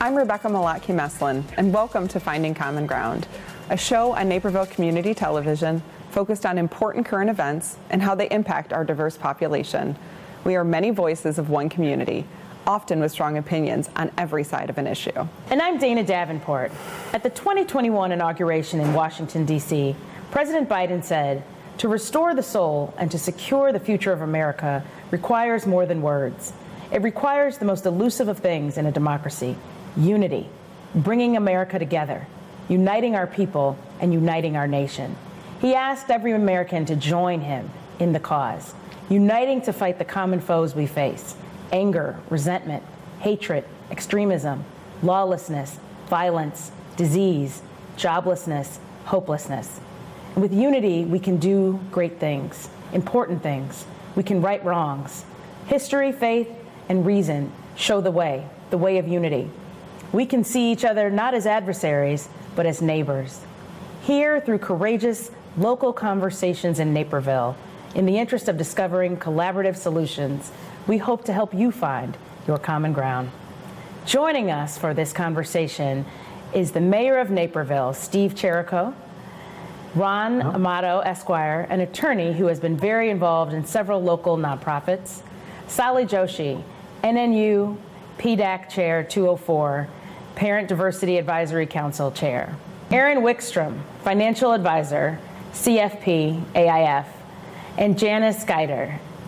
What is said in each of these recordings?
I'm Rebecca Malatke-Meslin, and welcome to Finding Common Ground, a show on Naperville Community Television focused on important current events and how they impact our diverse population. We are many voices of one community, often with strong opinions on every side of an issue. And I'm Dana Davenport. At the 2021 inauguration in Washington, D.C., President Biden said, "To restore the soul and to secure the future of America requires more than words. It requires the most elusive of things in a democracy, unity, bringing America together, uniting our people and uniting our nation." He asked every American to join him in the cause, uniting to fight the common foes we face: anger, resentment, hatred, extremism, lawlessness, violence, disease, joblessness, hopelessness. And with unity, we can do great things, important things. We can right wrongs. History, faith, and reason show the way of unity. We can see each other not as adversaries, but as neighbors. Here, through courageous local conversations in Naperville, in the interest of discovering collaborative solutions, we hope to help you find your common ground. Joining us for this conversation is the Mayor of Naperville, Steve Chirico, Ron Amato, Esquire, an attorney who has been very involved in several local nonprofits, Saily Joshi, NNU PDAC Chair 204, Parent Diversity Advisory Council Chair, Erin Wikstrom, Financial Advisor, CFP AIF, and Janice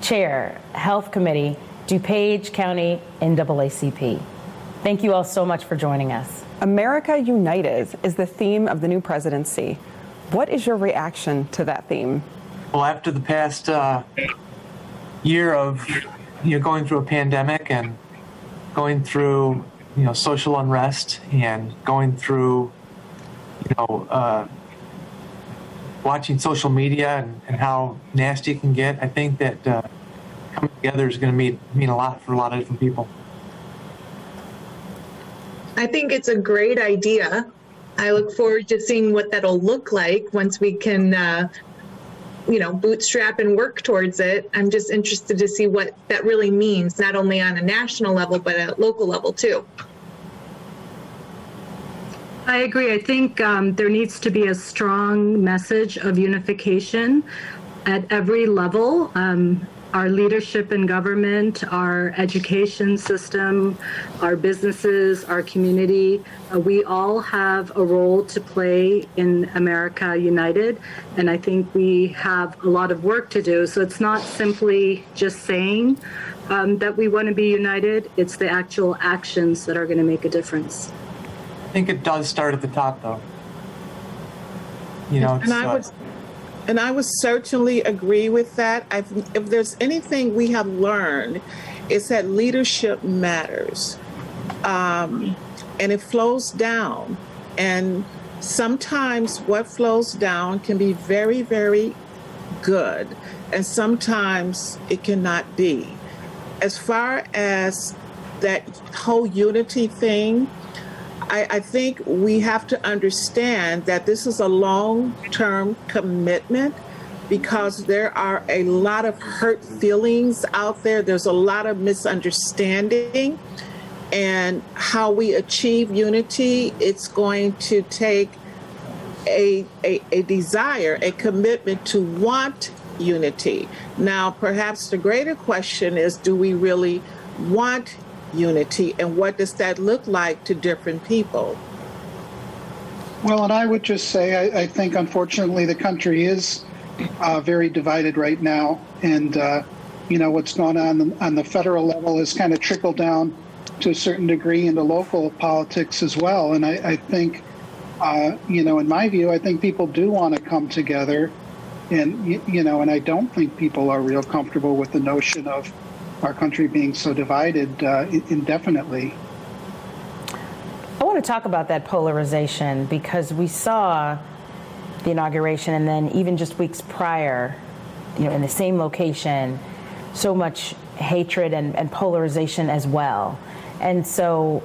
Chair, Health Committee, DuPage County NAACP. Thank you all so much for joining us. America United is the theme of the new presidency. What is your reaction to that theme? Well, after the past year of going through a pandemic and going through social unrest and going through watching social media and how nasty it can get, I think that coming together is going to mean a lot for a lot of different people. I think it's a great idea. I look forward to seeing what that'll look like once we can, bootstrap and work towards it. I'm just interested to see what that really means, not only on a national level, but at a local level too. I agree. I think there needs to be a strong message of unification at every level. Our leadership in government, our education system, our businesses, our community, we all have a role to play in America United. And I think we have a lot of work to do. So it's not simply just saying that we want to be united. It's the actual actions that are going to make a difference. I think it does start at the top, though. And I would certainly agree with that. If there's anything we have learned, it's that leadership matters. And it flows down. And sometimes what flows down can be very, very good. And sometimes it cannot be. As far as that whole unity thing, I think we have to understand that this is a long-term commitment because there are a lot of hurt feelings out there. There's a lot of misunderstanding. And how we achieve unity, it's going to take a desire, a commitment to want unity. Now, perhaps the greater question is, do we really want unity, and what does that look like to different people? Well, and I would just say, I think unfortunately the country is very divided right now, and what's going on the federal level has kind of trickled down to a certain degree into local politics as well. And I think, in my view, I think people do want to come together, and and I don't think people are real comfortable with the notion of our country being so divided indefinitely. I want to talk about that polarization because we saw the inauguration and then even just weeks prior, in the same location, so much hatred and polarization as well. And so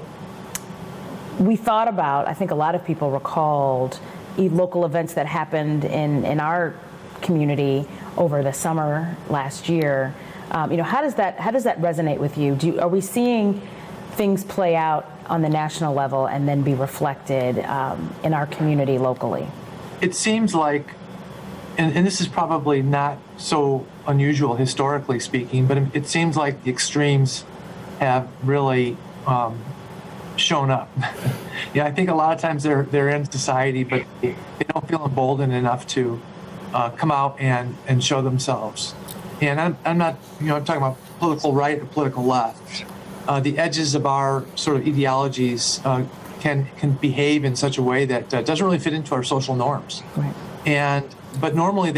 we thought about, I think a lot of people recalled local events that happened in our community over the summer last year. How does that resonate with you? Are we seeing things play out on the national level and then be reflected in our community locally? It seems like, and this is probably not so unusual historically speaking, but it seems like the extremes have really shown up. Yeah, I think a lot of times they're in society, but they don't feel emboldened enough to come out and show themselves. And I'm not, I'm talking about political right or political left. The edges of our sort of ideologies can behave in such a way that doesn't really fit into our social norms. Right. But normally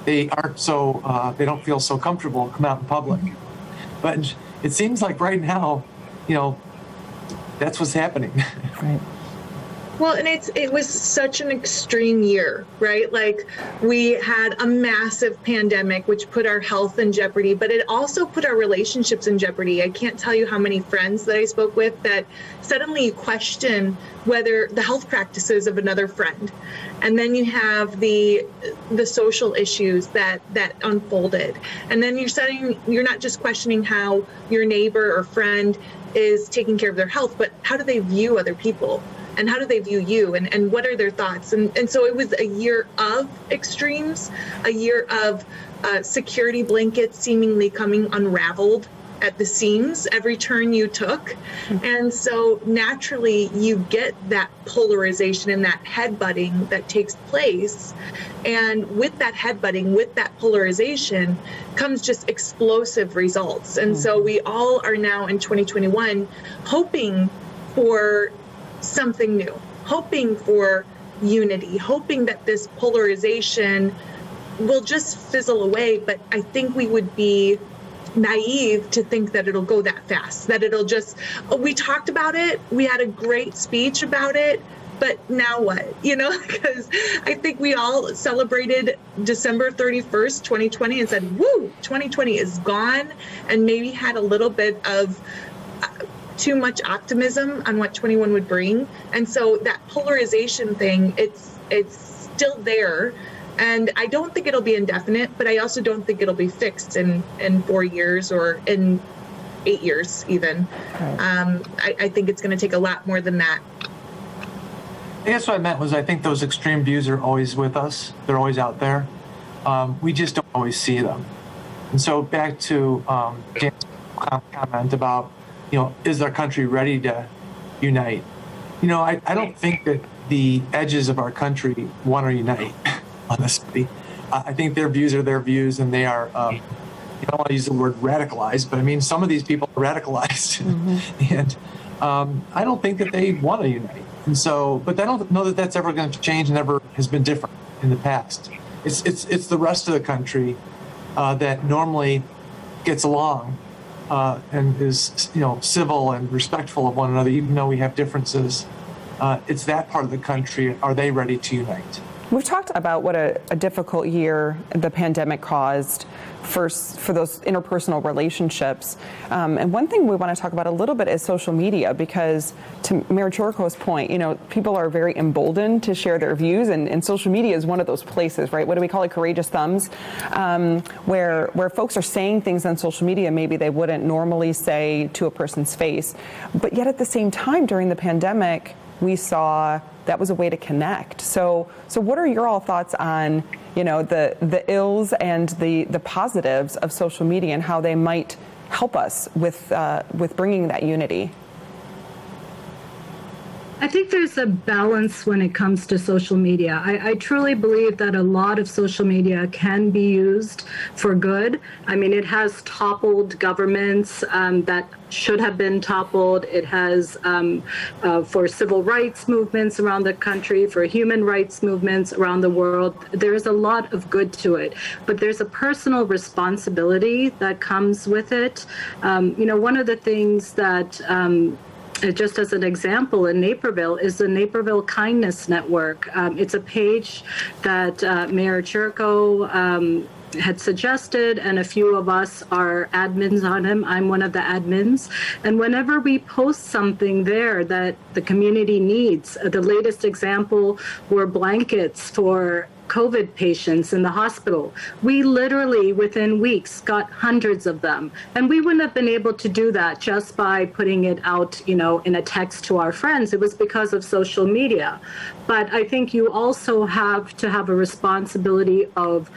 they aren't so, they don't feel so comfortable coming out in public. But it seems like right now, that's what's happening. Right. Well, and it was such an extreme year, right? Like, we had a massive pandemic, which put our health in jeopardy, but it also put our relationships in jeopardy. I can't tell you how many friends that I spoke with that suddenly question whether the health practices of another friend. And then you have the social issues that unfolded. And then you're not just questioning how your neighbor or friend is taking care of their health, but how do they view other people? And how do they view you? And what are their thoughts? And so it was a year of extremes, a year of security blankets seemingly coming unraveled at the seams every turn you took. And so naturally you get that polarization and that headbutting that takes place. And with that headbutting, with that polarization comes just explosive results. And so we all are now in 2021 hoping for something new, hoping for unity, hoping that this polarization will just fizzle away. But I think we would be naive to think that it'll go that fast, that it'll just, we talked about it, we had a great speech about it, but now what? Because I think we all celebrated December 31st, 2020 and said, woo, 2020 is gone, and maybe had a little bit of too much optimism on what 21 would bring. And so that polarization thing, it's still there. And I don't think it'll be indefinite, but I also don't think it'll be fixed in 4 years or in 8 years even. Right. I think it's going to take a lot more than that. I guess what I meant was I think those extreme views are always with us. They're always out there. We just don't always see them. And so back to Janice's comment about, is our country ready to unite? I don't think that the edges of our country want to unite, honestly. I think their views are their views, and they are, I don't want to use the word radicalized, but I mean, some of these people are radicalized. Mm-hmm. And I don't think that they want to unite. And so, but I don't know that that's ever going to change and ever has been different in the past. It's the rest of the country that normally gets along and is civil and respectful of one another, even though we have differences. It's that part of the country. Are they ready to unite? We've talked about what a difficult year the pandemic caused for those interpersonal relationships. And one thing we want to talk about a little bit is social media, because to Mayor Chirico's point, people are very emboldened to share their views, and social media is one of those places, right? What do we call it? Courageous thumbs, where folks are saying things on social media maybe they wouldn't normally say to a person's face. But yet at the same time, during the pandemic, we saw that was a way to connect. So what are your all thoughts on, the ills and the positives of social media and how they might help us with bringing that unity? I think there's a balance when it comes to social media. I truly believe that a lot of social media can be used for good. I mean, it has toppled governments that should have been toppled. It has for civil rights movements around the country, for human rights movements around the world. There's a lot of good to it, but there's a personal responsibility that comes with it. One of the things that just as an example, in Naperville is the Naperville Kindness Network. It's a page that Mayor Chirico had suggested, and a few of us are admins on him. I'm one of the admins. And whenever we post something there that the community needs, the latest example were blankets for COVID patients in the hospital. We literally, within weeks, got hundreds of them. And we wouldn't have been able to do that just by putting it out, in a text to our friends. It was because of social media. But I think you also have to have a responsibility of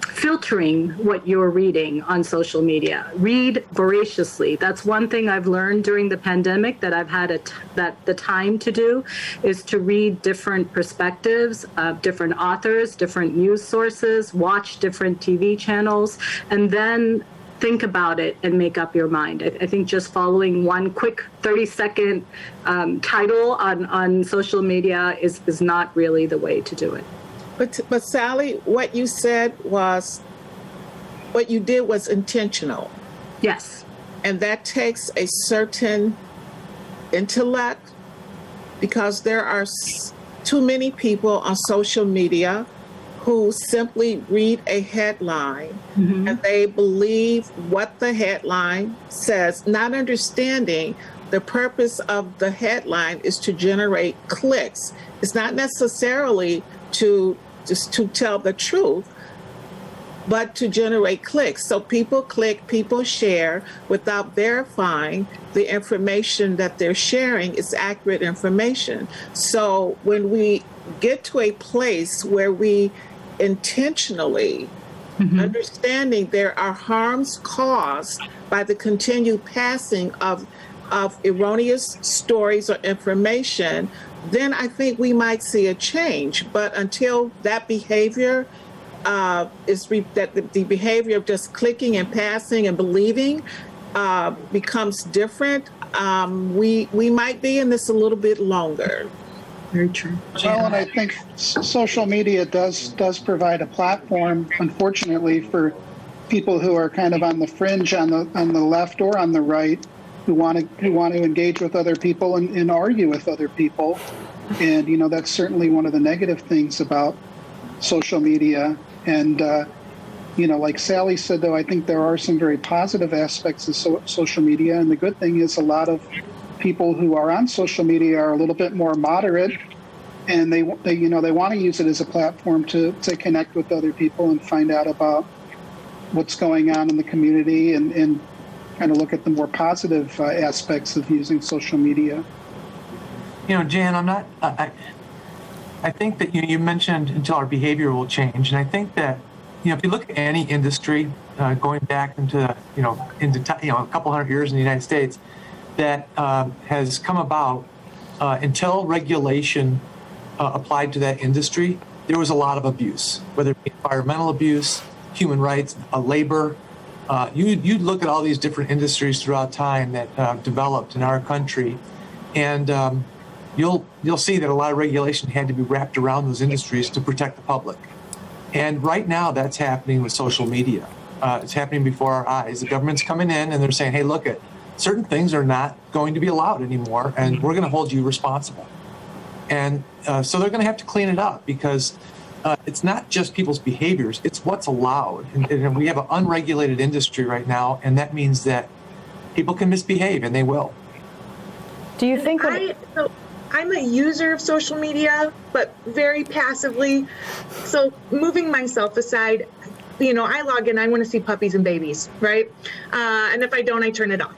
filtering what you're reading on social media. Read voraciously. That's one thing I've learned during the pandemic that I've had the time to do, is to read different perspectives, different authors, different news sources, watch different TV channels, and then think about it and make up your mind. I think just following one quick 30-second title on social media is not really the way to do it. But Saily, what you did was intentional. Yes. And that takes a certain intellect, because there are too many people on social media who simply read a headline and they believe what the headline says, not understanding the purpose of the headline is to generate clicks. It's not necessarily to tell the truth, but to generate clicks. So people click, people share without verifying the information that they're sharing is accurate information. So when we get to a place where we intentionally understanding there are harms caused by the continued passing of erroneous stories or information, then I think we might see a change. But until that behavior the behavior of just clicking and passing and believing becomes different, we might be in this a little bit longer. Very true. Well, and I think social media does provide a platform, unfortunately, for people who are kind of on the fringe, on the left or on the right, who want to engage with other people and argue with other people. And that's certainly one of the negative things about social media. And like Saily said, though, I think there are some very positive aspects of social media. And the good thing is a lot of people who are on social media are a little bit more moderate, and they want to use it as a platform to connect with other people and find out about what's going on in the community and kind of look at the more positive aspects of using social media. Jan, I think that you mentioned until our behavior will change, and I think that if you look at any industry going back into a couple hundred years in the United States, that has come about until regulation applied to that industry, there was a lot of abuse, whether it be environmental abuse, human rights, labor. You look at all these different industries throughout time that developed in our country, and you'll see that a lot of regulation had to be wrapped around those industries to protect the public. And right now, that's happening with social media. It's happening before our eyes. The government's coming in and they're saying, "Hey, look at certain things are not going to be allowed anymore, and we're going to hold you responsible." And so they're going to have to clean it up, because it's not just people's behaviors, it's what's allowed. And we have an unregulated industry right now, and that means that people can misbehave, and they will. Do you think I'm a user of social media, but very passively. So moving myself aside, I log in, I want to see puppies and babies, right? And if I don't, I turn it off.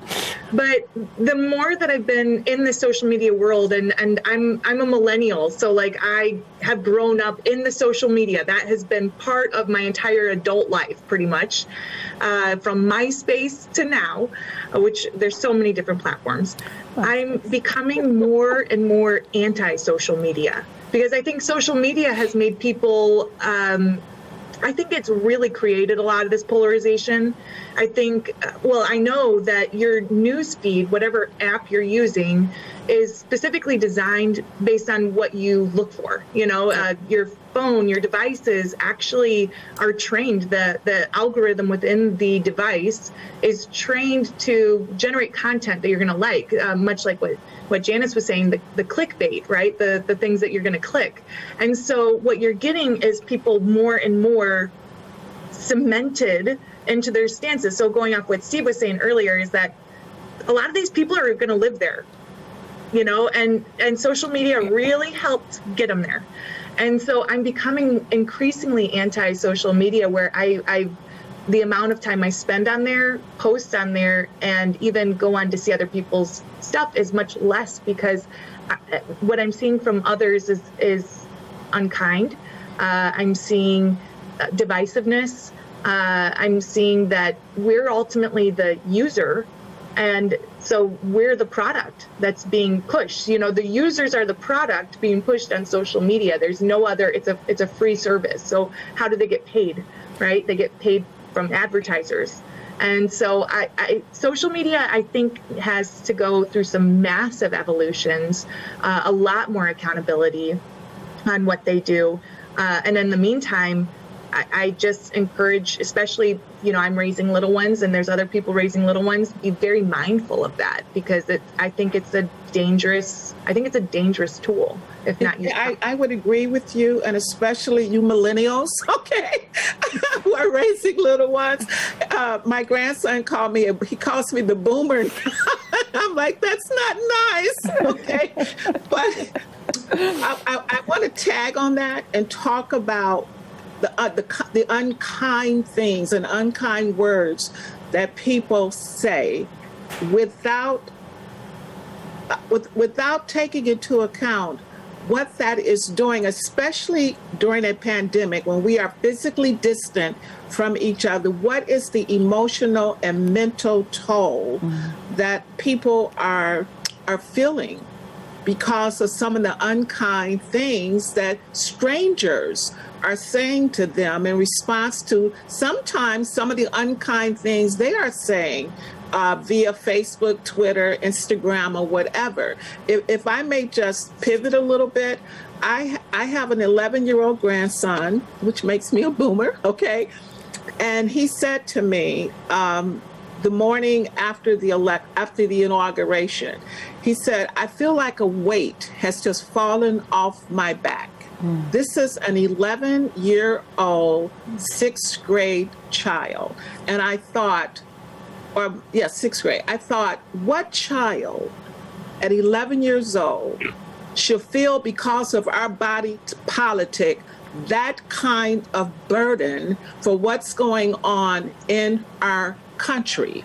But the more that I've been in the social media world, and I'm a millennial, so I have grown up in the social media. That has been part of my entire adult life, pretty much, from MySpace to now, which there's so many different platforms. I'm becoming more and more anti-social media, because I think social media has made people, I think it's really created a lot of this polarization. I think, I know that your news feed, whatever app you're using, is specifically designed based on what you look for. Your phone, your devices actually are trained, the algorithm within the device is trained to generate content that you're going to like, much like what Janice was saying, the clickbait, right? The things that you're going to click. And so what you're getting is people more and more cemented into their stances. So going off what Steve was saying earlier is that a lot of these people are going to live there, and social media really helped get them there. And so I'm becoming increasingly anti-social media, where the amount of time I spend on there, post on there, and even go on to see other people's stuff is much less, because what I'm seeing from others is unkind. I'm seeing divisiveness. I'm seeing that we're ultimately the user, and so we're the product that's being pushed. The users are the product being pushed on social media. There's no other. It's a free service. So how do they get paid? Right? They get paid from advertisers. And so social media, I think, has to go through some massive evolutions, a lot more accountability on what they do. And in the meantime, I just encourage, especially, I'm raising little ones and there's other people raising little ones, be very mindful of that, because I think it's a dangerous tool, if not used. I would agree with you, and especially you millennials, okay, who are raising little ones. My grandson calls me the boomer. I'm like, that's not nice, okay? But I want to tag on that and talk about the unkind things and unkind words that people say without taking into account what that is doing, especially during a pandemic when we are physically distant from each other. What is the emotional and mental toll that people are feeling because of some of the unkind things that strangers are saying to them in response to sometimes some of the unkind things they are saying via Facebook, Twitter, Instagram, or whatever. If I may just pivot a little bit, I have an 11-year-old grandson, which makes me a boomer, okay? And he said to me the morning after the inauguration, he said, I feel like a weight has just fallen off my back. This is an 11-year-old, 6th grade child. And I thought, 6th grade. I thought, what child at 11 years old should feel, because of our body politic, that kind of burden for what's going on in our country?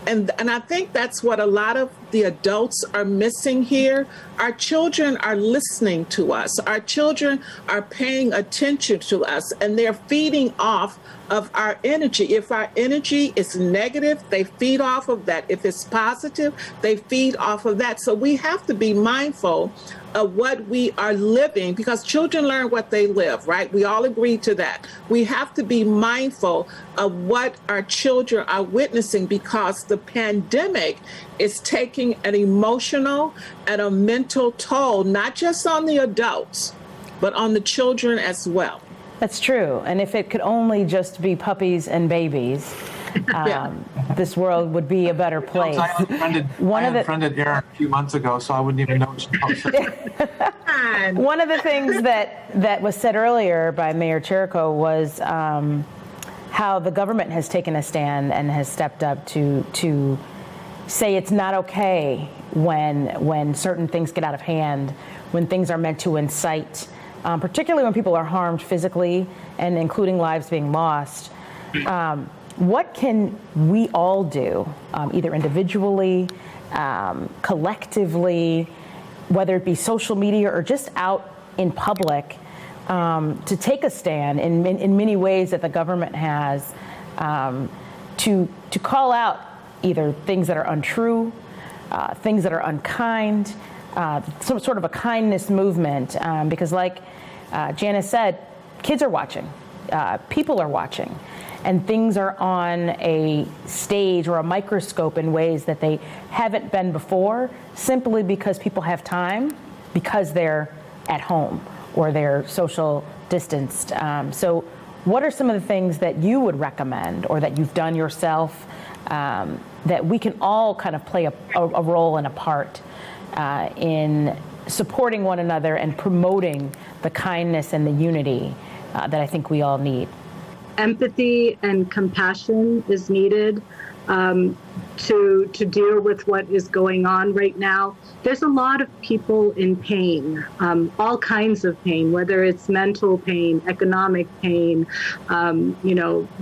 And I think that's what a lot of the adults are missing here. Our children are listening to us. Our children are paying attention to us, and they're feeding off of our energy. If our energy is negative, they feed off of that. If it's positive, they feed off of that. So we have to be mindful of what we are living, because children learn what they live, right? We all agree to that. We have to be mindful of what our children are witnessing, because the pandemic is taking an emotional and a mental toll, not just on the adults, but on the children as well. That's true. And if it could only just be puppies and babies, this world would be a better place. I unfriended Erin a few months ago, so I wouldn't even know she posted. One of the things that was said earlier by Mayor Chirico was how the government has taken a stand and has stepped up to say it's not okay when certain things get out of hand, when things are meant to incite, particularly when people are harmed physically, and including lives being lost. What can we all do, either individually, collectively, whether it be social media or just out in public, to take a stand in many ways that the government has, to call out either things that are untrue, things that are unkind, some sort of a kindness movement, because like Janice said, kids are watching, people are watching, and things are on a stage or a microscope in ways that they haven't been before, simply because people have time, because they're at home or they're social distanced. So what are some of the things that you would recommend, or that you've done yourself, that we can all kind of play a role and a part in supporting one another and promoting the kindness and the unity that I think we all need? Empathy and compassion is needed. to deal with what is going on right now. There's a lot of people in pain, all kinds of pain, whether it's mental pain, economic pain,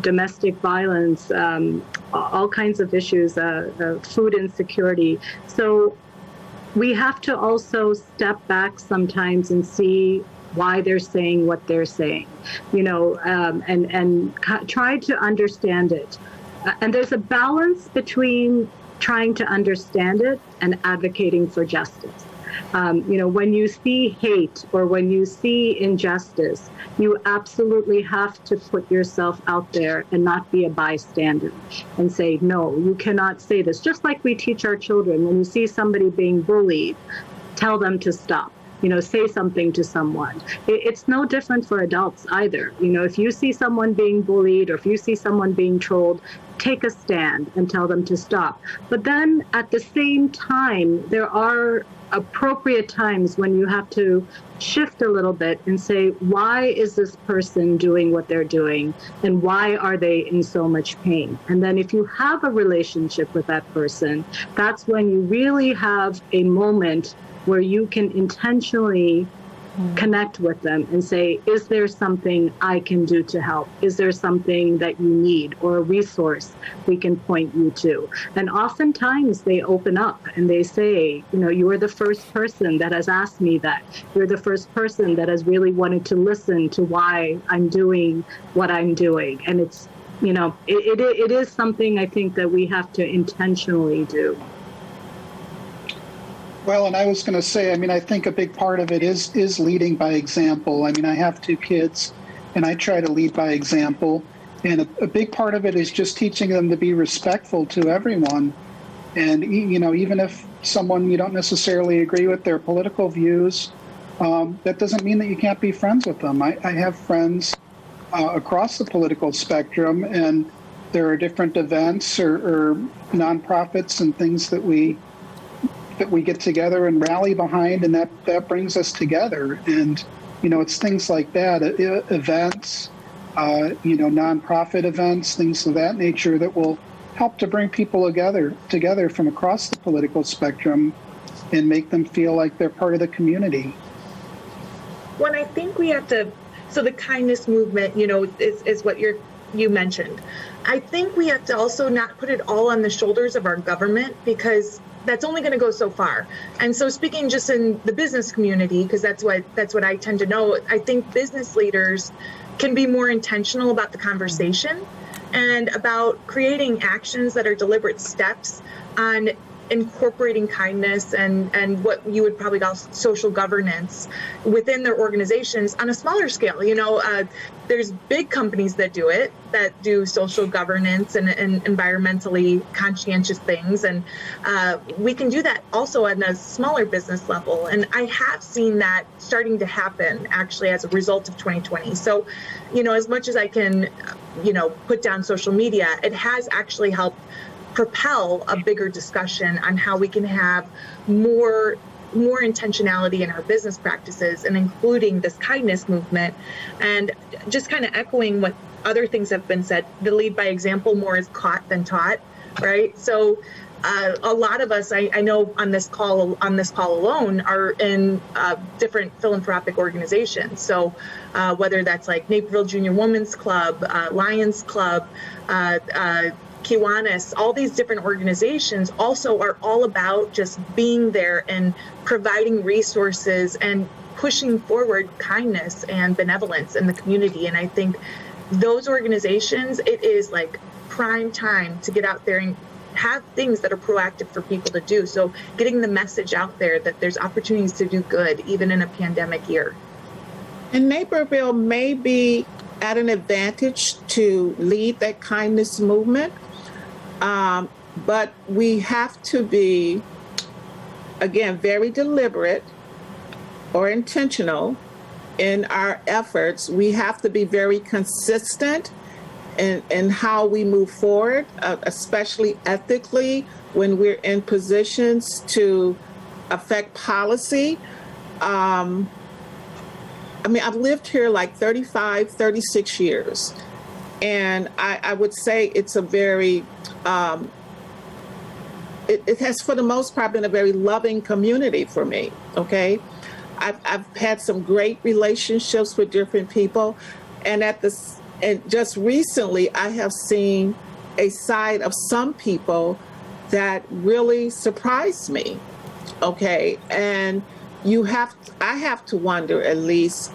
domestic violence, all kinds of issues, food insecurity. So we have to also step back sometimes and see why they're saying what they're saying, and try to understand it. And there's a balance between trying to understand it and advocating for justice. When you see hate or when you see injustice, you absolutely have to put yourself out there and not be a bystander and say, no, you cannot say this. Just like we teach our children, when you see somebody being bullied, tell them to stop. Say something to someone. It's no different for adults either. If you see someone being bullied or if you see someone being trolled, take a stand and tell them to stop. But then at the same time, there are appropriate times when you have to shift a little bit and say, why is this person doing what they're doing? And why are they in so much pain? And then if you have a relationship with that person, that's when you really have a moment where you can intentionally connect with them and say, is there something I can do to help? Is there something that you need or a resource we can point you to? And oftentimes they open up and they say, you are the first person that has asked me that. You're the first person that has really wanted to listen to why I'm doing what I'm doing. And it's, it is something I think that we have to intentionally do. Well, and I was going to say, I think a big part of it is leading by example. I have 2 kids, and I try to lead by example. And a big part of it is just teaching them to be respectful to everyone. And, even if someone you don't necessarily agree with their political views, that doesn't mean that you can't be friends with them. I have friends across the political spectrum, and there are different events or nonprofits and things that we get together and rally behind, and that brings us together. And, it's things like that, events, nonprofit events, things of that nature that will help to bring people together from across the political spectrum and make them feel like they're part of the community. Well, I think we have to, so the kindness movement, is what you mentioned. I think we have to also not put it all on the shoulders of our government, because that's only going to go so far. And so speaking just in the business community, because that's what I tend to know, I think business leaders can be more intentional about the conversation and about creating actions that are deliberate steps on incorporating kindness and what you would probably call social governance within their organizations on a smaller scale. There's big companies that do social governance and environmentally conscientious things. And we can do that also at a smaller business level. And I have seen that starting to happen actually as a result of 2020. So, as much as I can, put down social media, it has actually helped propel a bigger discussion on how we can have more intentionality in our business practices, and including this kindness movement. And just kind of echoing what other things have been said, the lead by example more is caught than taught, right? So a lot of us, I know on this call alone, are in different philanthropic organizations. So whether that's like Naperville Junior Women's Club, Lions Club, Kiwanis, all these different organizations also are all about just being there and providing resources and pushing forward kindness and benevolence in the community. And I think those organizations, it is like prime time to get out there and have things that are proactive for people to do. So getting the message out there that there's opportunities to do good, even in a pandemic year. And Naperville may be at an advantage to lead that kindness movement. But we have to be, again, very deliberate or intentional in our efforts. We have to be very consistent in how we move forward, especially ethically when we're in positions to affect policy. I've lived here like 35, 36 years. And I would say it's a very it has for the most part been a very loving community for me. Okay, I've had some great relationships with different people, and just recently I have seen a side of some people that really surprised me. Okay, and I have to wonder, at least,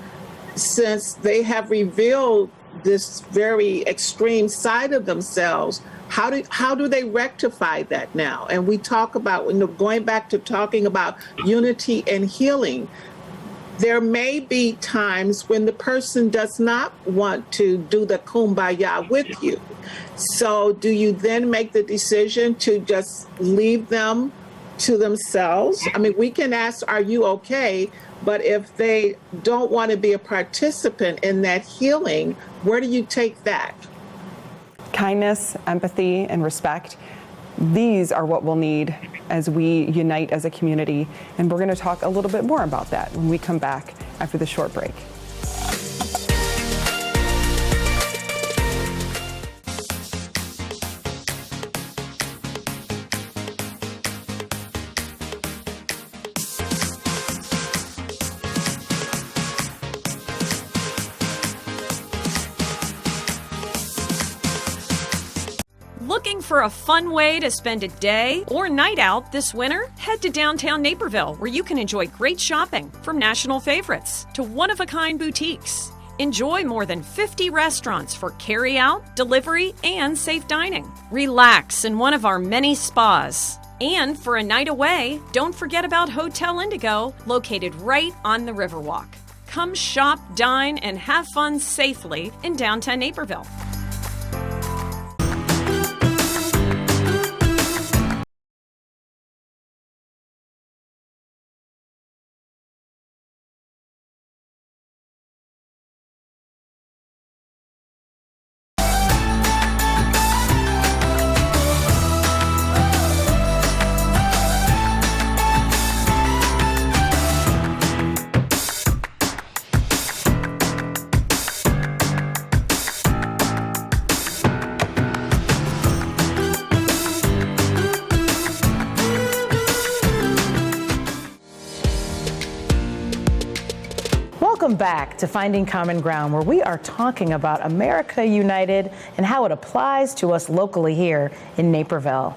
since they have revealed this very extreme side of themselves, how do they rectify that now? And we talk about, going back to talking about unity and healing, there may be times when the person does not want to do the kumbaya with you. So do you then make the decision to just leave them to themselves? I mean, we can ask, are you okay? But if they don't want to be a participant in that healing, where do you take that? Kindness, empathy, and respect. These are what we'll need as we unite as a community. And we're going to talk a little bit more about that when we come back after the short break. Looking for a fun way to spend a day or night out this winter? Head to downtown Naperville, where you can enjoy great shopping, from national favorites to one-of-a-kind boutiques. Enjoy more than 50 restaurants for carry-out, delivery, and safe dining. Relax in one of our many spas. And for a night away, don't forget about Hotel Indigo, located right on the Riverwalk. Come shop, dine, and have fun safely in downtown Naperville. Welcome back to Finding Common Ground, where we are talking about America United and how it applies to us locally here in Naperville.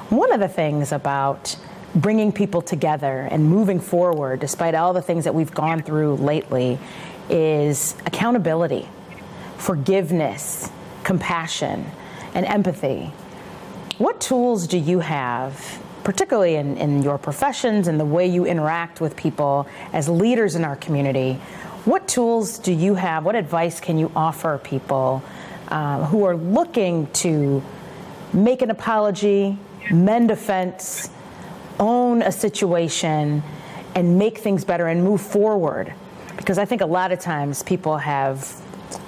One of the things about bringing people together and moving forward, despite all the things that we've gone through lately, is accountability, forgiveness, compassion, and empathy. What tools do you have, particularly in your professions and the way you interact with people as leaders in our community? What tools do you have? What advice can you offer people who are looking to make an apology, mend a fence, own a situation, and make things better and move forward? Because I think a lot of times people have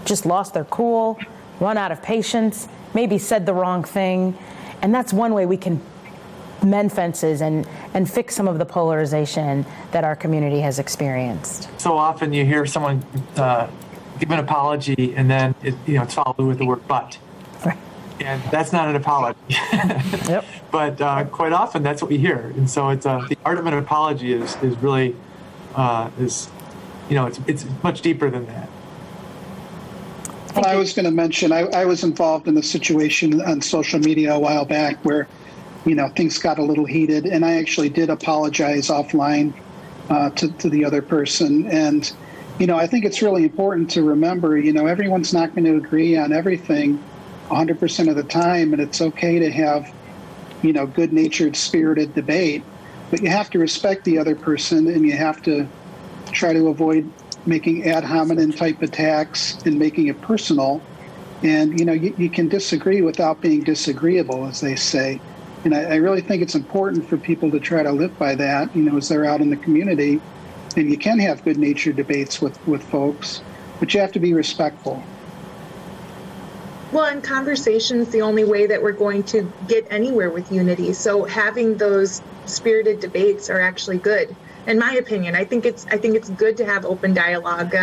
just lost their cool, run out of patience, maybe said the wrong thing, and that's one way we can mend fences and fix some of the polarization that our community has experienced. So often you hear someone give an apology and then it's followed with the word "but," Right. and that's not an apology. Yep. But quite often that's what we hear, and so it's the art of an apology is really it's much deeper than that. Well, I was going to mention, I was involved in a situation on social media a while back where, things got a little heated, and I actually did apologize offline to the other person. And, I think it's really important to remember, everyone's not going to agree on everything 100% of the time, and it's okay to have, good-natured, spirited debate, but you have to respect the other person, and you have to try to avoid making ad hominem type attacks and making it personal. And, you can disagree without being disagreeable, as they say. And I really think it's important for people to try to live by that, as they're out in the community. And you can have good-natured debates with folks, but you have to be respectful. Well, in conversation's the only way that we're going to get anywhere with unity. So having those spirited debates are actually good. in my opinion. I think it's good to have open dialogue.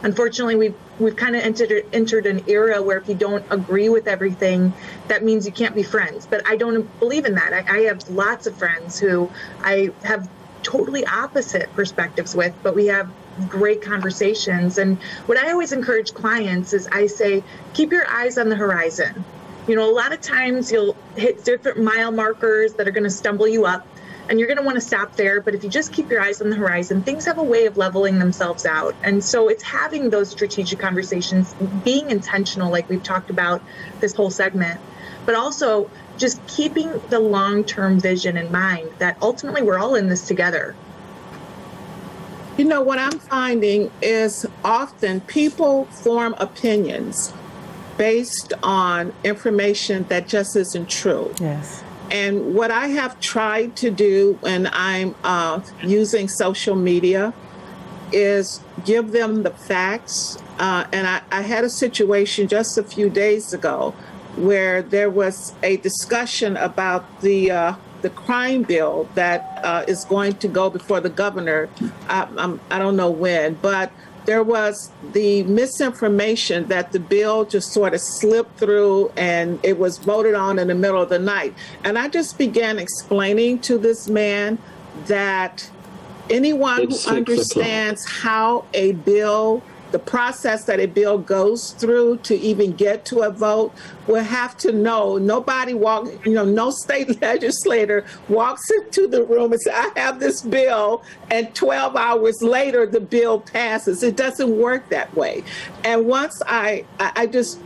Unfortunately, we've kind of entered an era where if you don't agree with everything, that means you can't be friends. But I don't believe in that. I have lots of friends who I have totally opposite perspectives with, but we have great conversations. And what I always encourage clients is I say, keep your eyes on the horizon. You know, a lot of times you'll hit different mile markers that are going to stumble you up, and you're going to want to stop there. But if you just keep your eyes on the horizon, things have a way of leveling themselves out. And so it's having those strategic conversations, being intentional, like we've talked about this whole segment, but also just keeping the long-term vision in mind that ultimately we're all in this together. You know, what I'm finding is often people form opinions based on information that just isn't true. Yes. And what I have tried to do when I'm using social media is give them the facts. And I had a situation just a few days ago where there was a discussion about the crime bill that is going to go before the governor. I don't know when, but there was the misinformation that the bill just sort of slipped through and it was voted on in the middle of the night. And I just began explaining to this man that anyone who understands how a bill, the process that a bill goes through to even get to a vote, will have to know. No state legislator walks into the room and says, I have this bill, and 12 hours later the bill passes. It doesn't work that way. And once I just,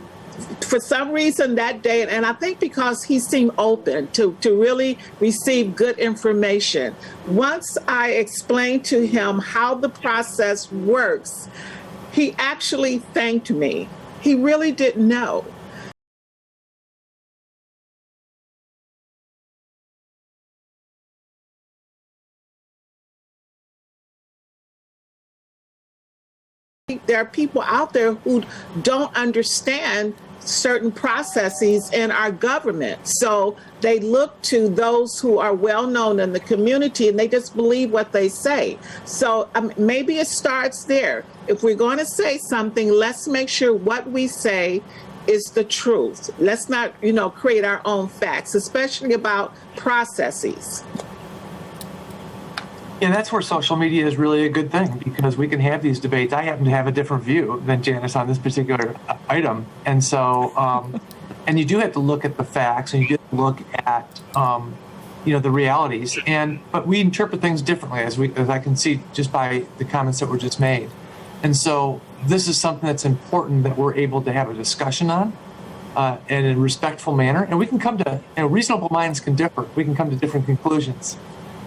for some reason that day, and I think because he seemed open to really receive good information, once I explained to him how the process works, he actually thanked me. He really didn't know. There are people out there who don't understand certain processes in our government. So they look to those who are well known in the community and they just believe what they say. So maybe it starts there. If we're going to say something, let's make sure what we say is the truth. Let's not, create our own facts, especially about processes. Yeah, that's where social media is really a good thing, because we can have these debates. I happen to have a different view than Janice on this particular item. And so, and you do have to look at the facts, and you do have to look at, the realities. But we interpret things differently, as I can see just by the comments that were just made. And so this is something that's important that we're able to have a discussion on in a respectful manner. And we can come to, reasonable minds can differ. We can come to different conclusions.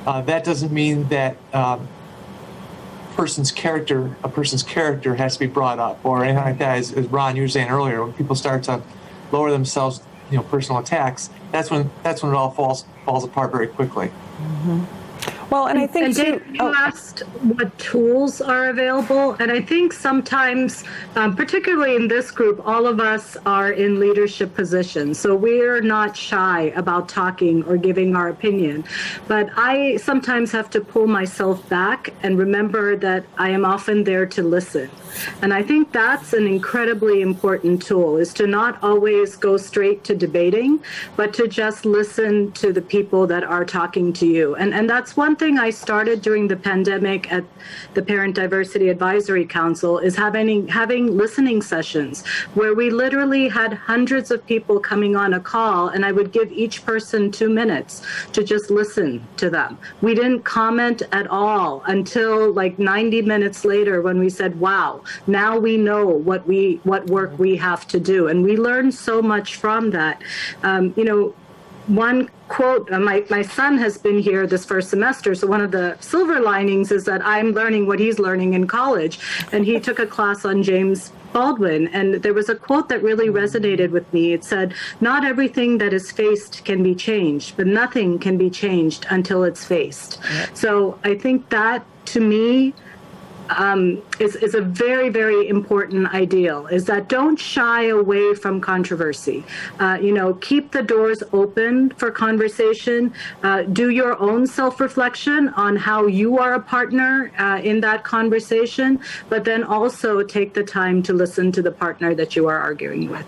That doesn't mean that a person's character has to be brought up or anything like that. As Ron, you were saying earlier, when people start to lower themselves, personal attacks, that's when it all falls apart very quickly. Mm-hmm. Well, and I think you asked what tools are available, and I think sometimes, particularly in this group, all of us are in leadership positions, so we're not shy about talking or giving our opinion. But I sometimes have to pull myself back and remember that I am often there to listen. And I think that's an incredibly important tool, is to not always go straight to debating, but to just listen to the people that are talking to you. And that's one thing I started during the pandemic at the Parent Diversity Advisory Council, is having listening sessions where we literally had hundreds of people coming on a call, and I would give each person 2 minutes to just listen to them. We didn't comment at all until like 90 minutes later, when we said, wow, now we know what work we have to do. And we learned so much from that. One quote, my son has been here this first semester, so one of the silver linings is that I'm learning what he's learning in college. And he took a class on James Baldwin, and there was a quote that really resonated with me. It said, not everything that is faced can be changed, but nothing can be changed until it's faced. Yep. So I think that, to me, is a very, very important ideal, is that don't shy away from controversy. Keep the doors open for conversation. Do your own self-reflection on how you are a partner in that conversation, but then also take the time to listen to the partner that you are arguing with.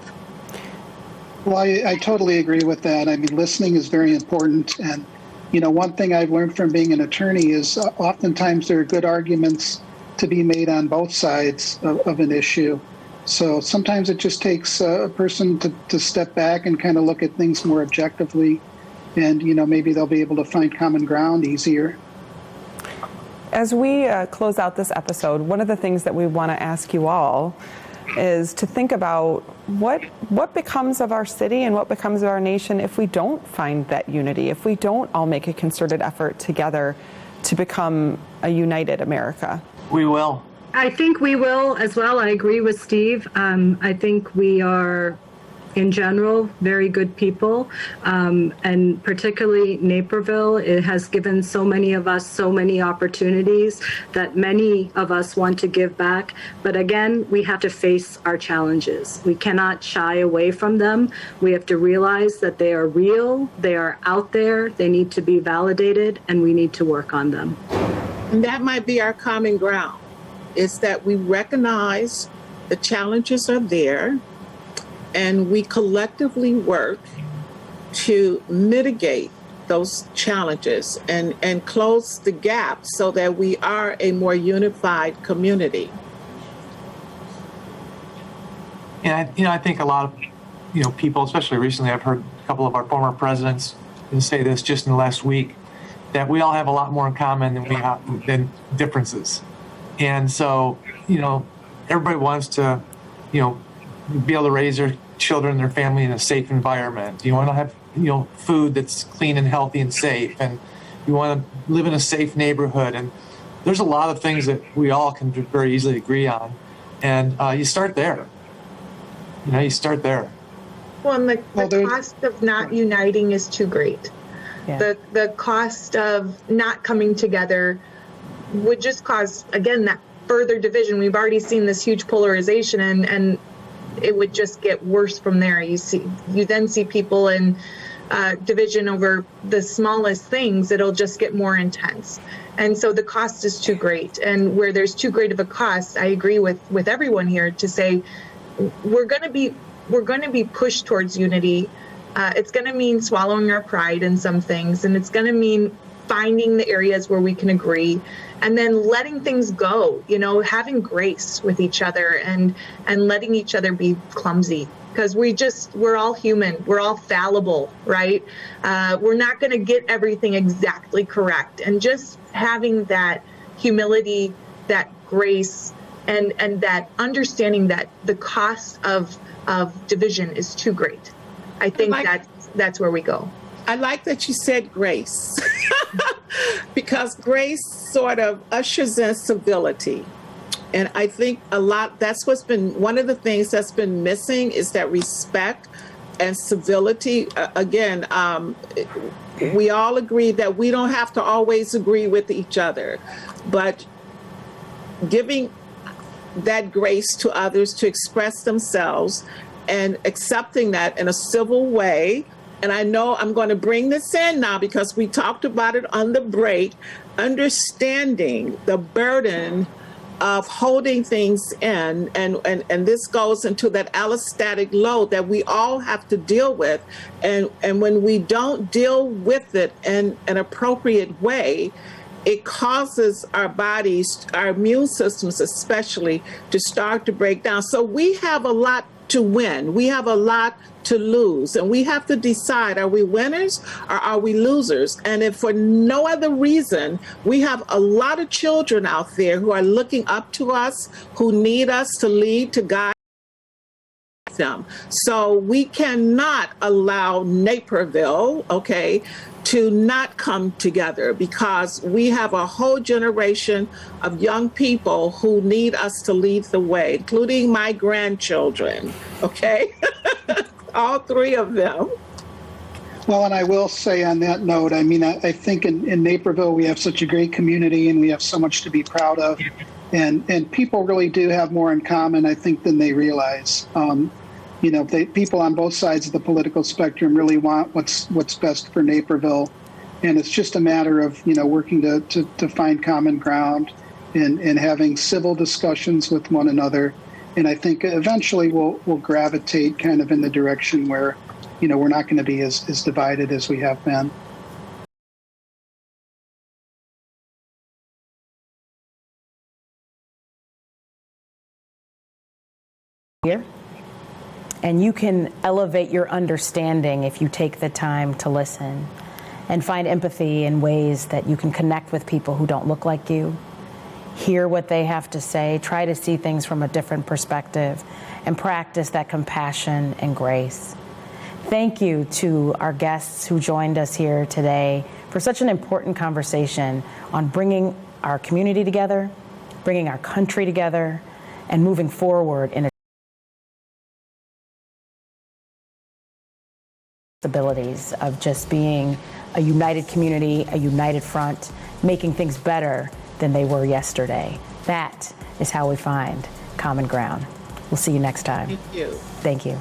Well, I totally agree with that. I mean, listening is very important. And, one thing I've learned from being an attorney is oftentimes there are good arguments to be made on both sides of an issue. So sometimes it just takes a person to step back and kind of look at things more objectively. And, maybe they'll be able to find common ground easier. As we close out this episode, one of the things that we want to ask you all is to think about what becomes of our city and what becomes of our nation if we don't find that unity, if we don't all make a concerted effort together to become a united America. We will. I think we will as well. I agree with Steve. I think we are, in general, very good people. And particularly Naperville, it has given so many of us so many opportunities that many of us want to give back. But again, we have to face our challenges. We cannot shy away from them. We have to realize that they are real, they are out there, they need to be validated, and we need to work on them. And that might be our common ground, is that we recognize the challenges are there, and we collectively work to mitigate those challenges and close the gap so that we are a more unified community. And I think a lot of people, especially recently, I've heard a couple of our former presidents say this just in the last week, that we all have a lot more in common than differences. And so, everybody wants to, be able to raise their children, their family in a safe environment. You want to have, food that's clean and healthy and safe. And you want to live in a safe neighborhood. And there's a lot of things that we all can very easily agree on. And you start there. You start there. Well, and the cost of not uniting is too great. Yeah. The cost of not coming together would just cause, again, that further division. We've already seen this huge polarization, and it would just get worse from there. You then see people in division over the smallest things. It'll just get more intense. And so the cost is too great. And where there's too great of a cost, I agree with everyone here to say we're going to be pushed towards unity. It's going to mean swallowing our pride in some things, and it's going to mean finding the areas where we can agree, and then letting things go, having grace with each other and letting each other be clumsy, because we're all human. We're all fallible, right? We're not going to get everything exactly correct, and just having that humility, that grace, and that understanding that the cost of division is too great. I think that's where we go. I like that you said grace, because grace sort of ushers in civility. And I think that's what's been one of the things that's been missing, is that respect and civility. Again, we all agree that we don't have to always agree with each other, but giving that grace to others to express themselves and accepting that in a civil way. And I know I'm going to bring this in now because we talked about it on the break, understanding the burden of holding things in, and this goes into that allostatic load that we all have to deal with. And when we don't deal with it in an appropriate way, it causes our bodies, our immune systems especially, to start to break down. So we have a lot to win. We have a lot to lose, and we have to decide, are we winners or are we losers? And if for no other reason, we have a lot of children out there who are looking up to us, who need us to lead, to guide them. So we cannot allow Naperville, to not come together, because we have a whole generation of young people who need us to lead the way, including my grandchildren, all three of them. Well, and I will say on that note, I think in Naperville we have such a great community and we have so much to be proud of. And people really do have more in common, I think, than they realize. People on both sides of the political spectrum really want what's best for Naperville. And it's just a matter of, working to find common ground and having civil discussions with one another. And I think eventually we'll gravitate kind of in the direction where, we're not going to be as divided as we have been. Here. And you can elevate your understanding if you take the time to listen and find empathy in ways that you can connect with people who don't look like you, hear what they have to say, try to see things from a different perspective, and practice that compassion and grace. Thank you to our guests who joined us here today for such an important conversation on bringing our community together, bringing our country together, and moving forward in abilities of just being a united community, a united front, making things better than they were yesterday. That is how we find common ground. We'll see you next time. Thank you. Thank you.